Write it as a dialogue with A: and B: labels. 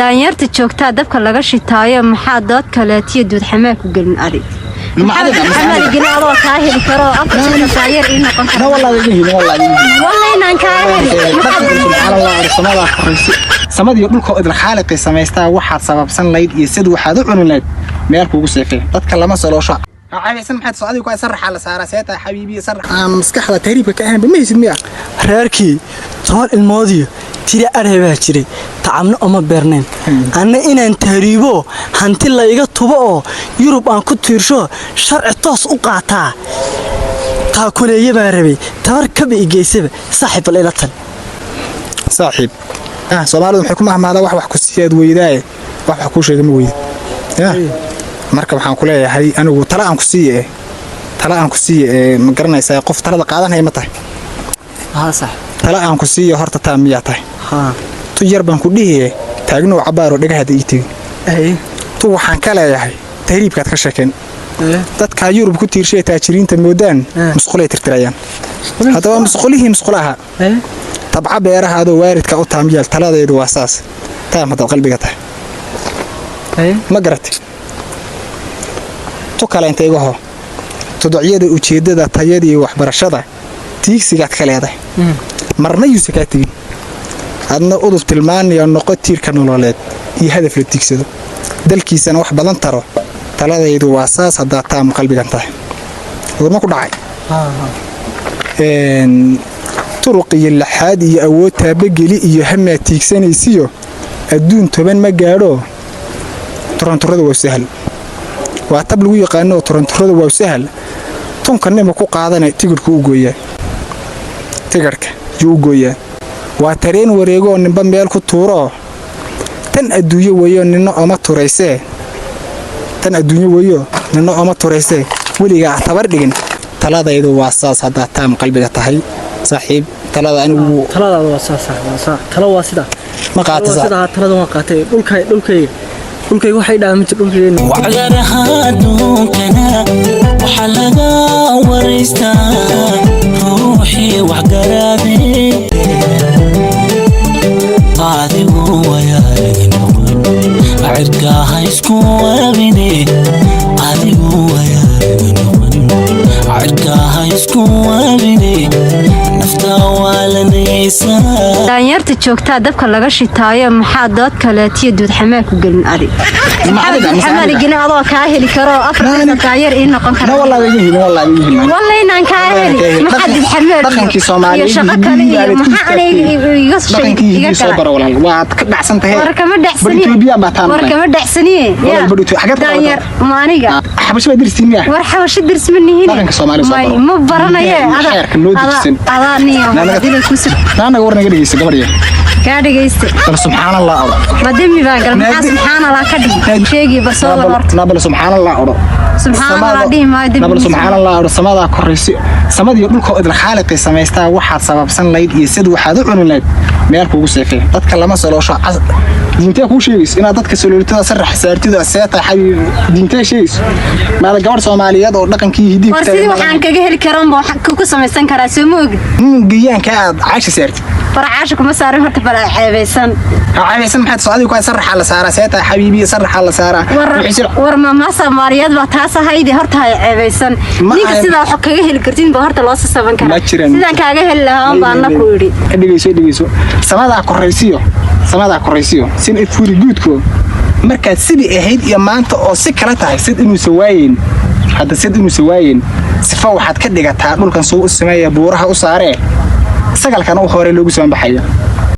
A: daanyarta joogtaa dabka laga shitaayo maxaa dood kaleetiyo duud xamaal ku gelin adig xamaal ginaado ka heli karo afka daayar in noqon karo wallahi inaan ka heli
B: subhanallah samadi dhulka idil xaaliqay sameystaa waxaad sababsan layd iyo sid waxaad u cunuleed meel kugu seefay dadka lama saloosho عايزين محد سعودي كويس صرح على سعر سيتا حبيبي صرح مسكحة تهريبك كأهنا بميز المياه
C: راركي طوال الماضي تري أرهبها تري تعامل أما برنين أنا إن تهريبه هنتي الله يقطبه يوروب أن كنت يرشوا شرع الطاس أقعتها تاكل يبقى ربي تركب إجيسب صاحب الليلة
B: صاحب سؤال الحكومة ما هذا واحد كسياد ويداي واحد كوشة جموي marka waxaan ku leeyahay anigu tala aan ku siiye ma garanaysaa qof talada qaadanay ma tahay
C: sax
B: tala aan ku siiye horta taamiya tahay tu yar baan ku dhihiyay taagno cabaaro dhagaxda ii tagi tu waxaan ka leeyahay tahriibkaad ka sheekeen dadka Yurub ku tiirshay taajiriinta moodaan musqulay tirtirayaan hadaba musqulaha tabca beeraha adoo waaridka u taamiyaal taladeedu waa saas taamada qalbiga tahay ma garatay kala intaygaho todociyada ujeedada tayadii waxbarashada tiigsigaad ka leedahay marna yuusa ka tagin adna udub tilmaaniyo noqotiirka nololeed iyo hadaf la tiigsado dalkiisana wax badan taro taladaydu waa saas hadaa taam qalbigan tahay warma ku dhacay turuqiyo laxaad iyo awood taabageli iyo hama tiigsanaysiyo adduun toban ma gaadho torontorada waa sahal waa tab lagu yaqaano torontorada waa sahal tunkanima ku qaadanay tigirku u gooyaa tigirka uu gooyaa waa tareen wareego ninba meel ku tuuro tan adduunyo weeyo ninna ama tureysee weliga tabar dhigin taladaydu waa saas hadaa taam qalbiga tahay saaxiib talada anigu
C: talada waa saas tala waa sida
B: ma qaatay
C: talada waa qaatay dhulkay waxay dhaamay dhulkeena
D: wacdaraha dunkana waxa laga wareystaa ruuxii wax garaadey adigu wayaaragno cirkaha isku waabine adigu wayaaragno cirkaha isku waabine nafta waalanaysa
A: daanyarta joogtaa dabka laga shitaayo maxaa dood kaleetiyo duud xamaal ku gelin adig xamaal ginaado ka heli karo afka daayar in noqon karo wallahi inaan ka heli maxad xamaal
B: dhaqankii Soomaaliyeed
A: shaqo kale iyo maxaa iga
B: dhaqankii soo baro walaal waad ka dhacsan tahay
A: warkama dhacsaniye daanyar maaniga
B: xabasho dirsiinaya
A: war xabasho dirsmanihiin
B: dhaqanka Soomaaliyeed
A: ma baranaye
B: أنا ورنا قديس قبرية.
A: كاديجيست.
B: سبحان الله.
A: بدمي باقر ما سبحان الله كدي. شيء بس هو
B: نبل سبحان الله أرو.
A: سبحان الله دي ما دي.
B: نبل سبحان الله أرو سماذا كرسي سماذا يقول كود الحالق سميستا واحد سبب سن ليد يسد واحد عنو ليد ميرك وجسفه. تتكلم سلوش عز. دينتي أكو شيء إن تتك سلولتها سرح سارتي ساتا حي دينتي شيء. ما هذا جور سوماليات أو لكن كي يديك.
A: ورسيدي وحنا كجه الكرام بحكوا سميستان كراسموج.
B: جيان كاد عايش سارتي.
A: فرعاشك مسارين هرت بلا عيبيسان
B: عيبيسان محد سعودي كويس صرح على سارة سيتا حبيبي صرح على سارة
A: ورما ما سماريات بتاسا هيدي هرت هاي عيبيسان نيك سيدا حكاجه الكرتين بهرت لوس سبن كرا سيدا كاجه لهم بانا كوري
B: دغيسو سمادا كوريسيو سين افوري جودكو marka sidii ahayd iyo maanta oo si kala tahay sid inuu sawaayeen sifa waxaad ka dhigataa dhulkan soo u sameeyaa buuraha u saaree sagalkan oo hore loogu soo baxaya